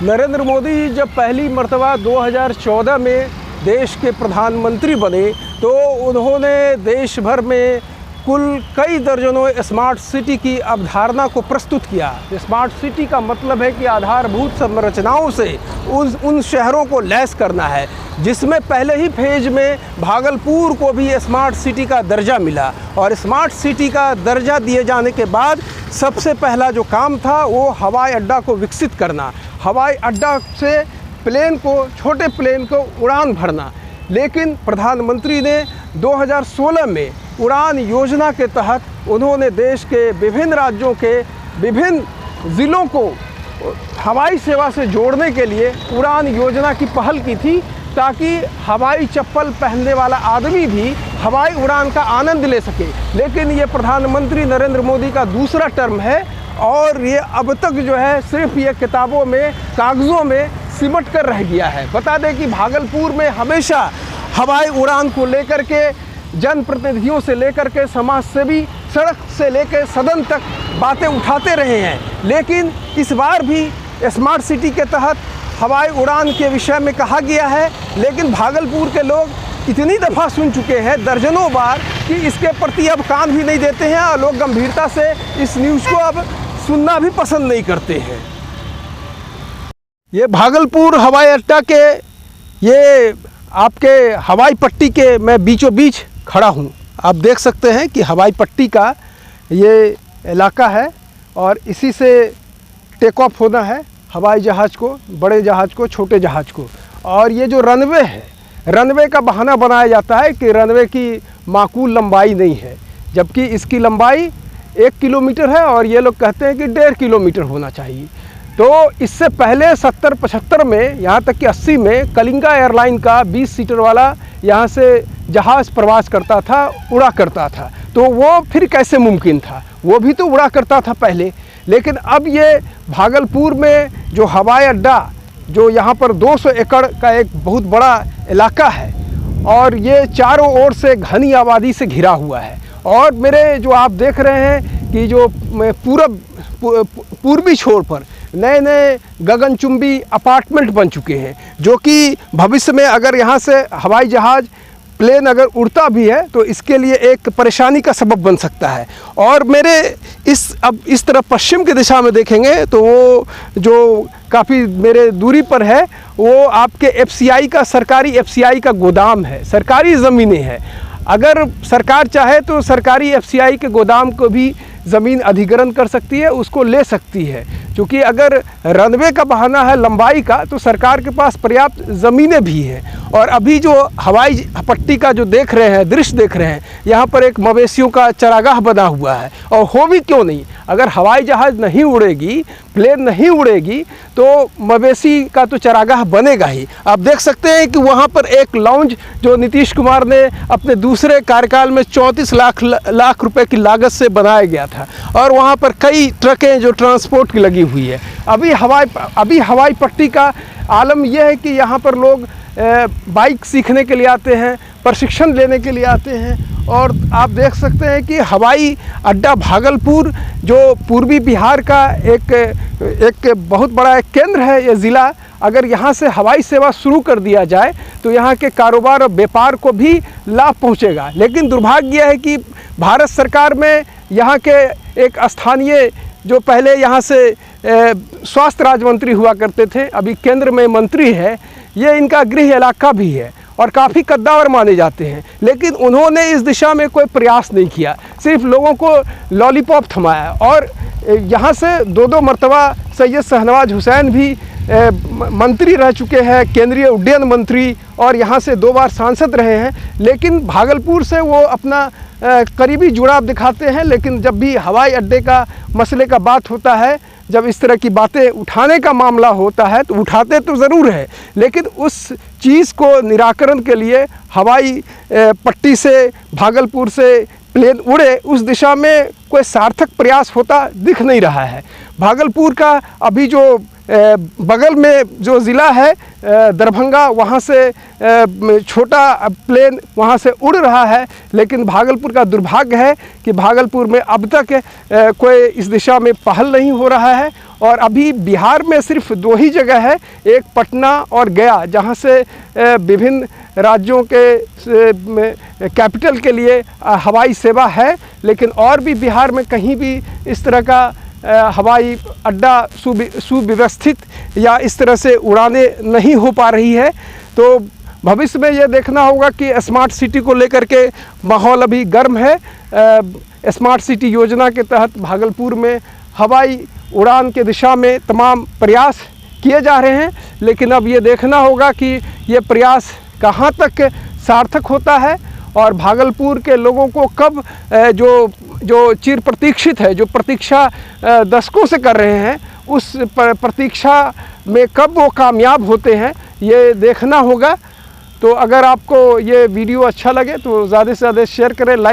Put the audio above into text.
नरेंद्र मोदी जब पहली मर्तबा 2014 में देश के प्रधानमंत्री बने तो उन्होंने देश भर में कुल कई दर्जनों स्मार्ट सिटी की अवधारणा को प्रस्तुत किया। स्मार्ट सिटी का मतलब है कि आधारभूत संरचनाओं से उन शहरों को लैस करना है, जिसमें पहले ही फेज में भागलपुर को भी स्मार्ट सिटी का दर्जा मिला। और स्मार्ट सिटी का दर्जा दिए जाने के बाद सबसे पहला जो काम था वो हवाई अड्डा को विकसित करना, हवाई अड्डा से प्लेन को, छोटे प्लेन को उड़ान भरना। लेकिन प्रधानमंत्री ने 2016 में उड़ान योजना के तहत उन्होंने देश के विभिन्न राज्यों के विभिन्न ज़िलों को हवाई सेवा से जोड़ने के लिए उड़ान योजना की पहल की थी, ताकि हवाई चप्पल पहनने वाला आदमी भी हवाई उड़ान का आनंद ले सके। लेकिन ये प्रधानमंत्री नरेंद्र मोदी का दूसरा टर्म है और ये अब तक जो है सिर्फ ये किताबों में, कागज़ों में सिमट कर रह गया है। बता दें कि भागलपुर में हमेशा हवाई उड़ान को लेकर के जनप्रतिनिधियों से लेकर के समाज सेवी, सड़क से लेकर सदन तक बातें उठाते रहे हैं। लेकिन इस बार भी स्मार्ट सिटी के तहत हवाई उड़ान के विषय में कहा गया है, लेकिन भागलपुर के लोग इतनी दफ़ा सुन चुके हैं, दर्जनों बार, कि इसके प्रति अब कान भी नहीं देते हैं और लोग गंभीरता से इस न्यूज़ को अब सुनना भी पसंद नहीं करते हैं। ये भागलपुर हवाई अड्डा के, ये आपके हवाई पट्टी के मैं बीचों बीच खड़ा हूँ। आप देख सकते हैं कि हवाई पट्टी का ये इलाका है और इसी से टेक ऑफ होना है हवाई जहाज़ को, बड़े जहाज़ को, छोटे जहाज़ को। और ये जो रनवे है, रनवे का बहाना बनाया जाता है कि रनवे की माकूल लंबाई नहीं है, जबकि इसकी लंबाई 1 किलोमीटर है और ये लोग कहते हैं कि 1.5 किलोमीटर होना चाहिए। तो इससे पहले 70-75 में, यहाँ तक कि 80 में कलिंगा एयरलाइन का 20 सीटर वाला यहाँ से जहाज़ प्रवास करता था, उड़ा करता था। तो वो फिर कैसे मुमकिन था? वो भी तो उड़ा करता था पहले। लेकिन अब ये भागलपुर में जो हवाई अड्डा, जो यहाँ पर 200 एकड़ का एक बहुत बड़ा इलाका है और ये चारों ओर से घनी आबादी से घिरा हुआ है। और मेरे जो आप देख रहे हैं कि जो पूर्वी छोर पर नए नए गगनचुंबी अपार्टमेंट बन चुके हैं, जो कि भविष्य में अगर यहाँ से हवाई जहाज़, प्लेन अगर उड़ता भी है तो इसके लिए एक परेशानी का सबब बन सकता है। और मेरे अब इस तरफ पश्चिम की दिशा में देखेंगे तो वो जो काफ़ी मेरे दूरी पर है, वो आपके एफसीआई का, सरकारी एफसीआई का गोदाम है, सरकारी ज़मीनें हैं। अगर सरकार चाहे तो सरकारी एफसीआई के गोदाम को भी ज़मीन अधिग्रहण कर सकती है, उसको ले सकती है। क्योंकि अगर रनवे का बहाना है लंबाई का, तो सरकार के पास पर्याप्त ज़मीनें भी हैं। और अभी जो हवाई पट्टी का जो देख रहे हैं, दृश्य देख रहे हैं, यहाँ पर एक मवेशियों का चरागाह बना हुआ है। और हो भी क्यों नहीं, अगर हवाई जहाज़ नहीं उड़ेगी, प्लेन नहीं उड़ेगी, तो मवेशी का तो चरागाह बनेगा ही। आप देख सकते हैं कि वहाँ पर एक लाउंज जो नीतीश कुमार ने अपने दूसरे कार्यकाल में 34 लाख रुपए की लागत से बनाया गया था, और वहाँ पर कई ट्रकें जो ट्रांसपोर्ट की लगी हुई है। अभी हवाई पट्टी का आलम यह है कि यहाँ पर लोग बाइक सीखने के लिए आते हैं, प्रशिक्षण लेने के लिए आते हैं। और आप देख सकते हैं कि हवाई अड्डा भागलपुर जो पूर्वी बिहार का एक बहुत बड़ा एक केंद्र है, ये ज़िला, अगर यहाँ से हवाई सेवा शुरू कर दिया जाए तो यहाँ के कारोबार और व्यापार को भी लाभ पहुँचेगा। लेकिन दुर्भाग्य है कि भारत सरकार में यहाँ के एक स्थानीय, जो पहले यहाँ से स्वास्थ्य राज्य मंत्री हुआ करते थे, अभी केंद्र में मंत्री है, ये इनका गृह इलाका भी है और काफ़ी कद्दावर माने जाते हैं। लेकिन उन्होंने इस दिशा में कोई प्रयास नहीं किया, सिर्फ लोगों को लॉलीपॉप थमाया। और यहाँ से 2 मरतबा सैयद शाहनवाज हुसैन भी मंत्री रह चुके हैं, केंद्रीय उड्डयन मंत्री, और यहाँ से 2 बार सांसद रहे हैं। लेकिन भागलपुर से वो अपना करीबी जुड़ाव दिखाते हैं। लेकिन जब भी हवाई अड्डे का मसले का बात होता है, जब इस तरह की बातें उठाने का मामला होता है, तो उठाते तो ज़रूर है, लेकिन उस चीज़ को निराकरण के लिए हवाई पट्टी से, भागलपुर से प्लेन उड़े, उस दिशा में कोई सार्थक प्रयास होता दिख नहीं रहा है। भागलपुर का अभी जो बगल में जो ज़िला है दरभंगा, वहाँ से छोटा प्लेन वहाँ से उड़ रहा है, लेकिन भागलपुर का दुर्भाग्य है कि भागलपुर में अब तक कोई इस दिशा में पहल नहीं हो रहा है। और अभी बिहार में सिर्फ 2 ही जगह है, एक पटना और गया, जहाँ से विभिन्न राज्यों के कैपिटल के लिए हवाई सेवा है, लेकिन और भी बिहार में कहीं भी इस तरह का हवाई अड्डा सुव्यवस्थित या इस तरह से उड़ाने नहीं हो पा रही है। तो भविष्य में ये देखना होगा कि स्मार्ट सिटी को लेकर के माहौल अभी गर्म है। स्मार्ट सिटी योजना के तहत भागलपुर में हवाई उड़ान के दिशा में तमाम प्रयास किए जा रहे हैं, लेकिन अब ये देखना होगा कि ये प्रयास कहाँ तक सार्थक होता है और भागलपुर के लोगों को कब जो चिर प्रतीक्षित है, जो प्रतीक्षा दशकों से कर रहे हैं, उस प्रतीक्षा में कब वो कामयाब होते हैं, ये देखना होगा। तो अगर आपको ये वीडियो अच्छा लगे तो ज़्यादा से ज़्यादा शेयर करें, लाइक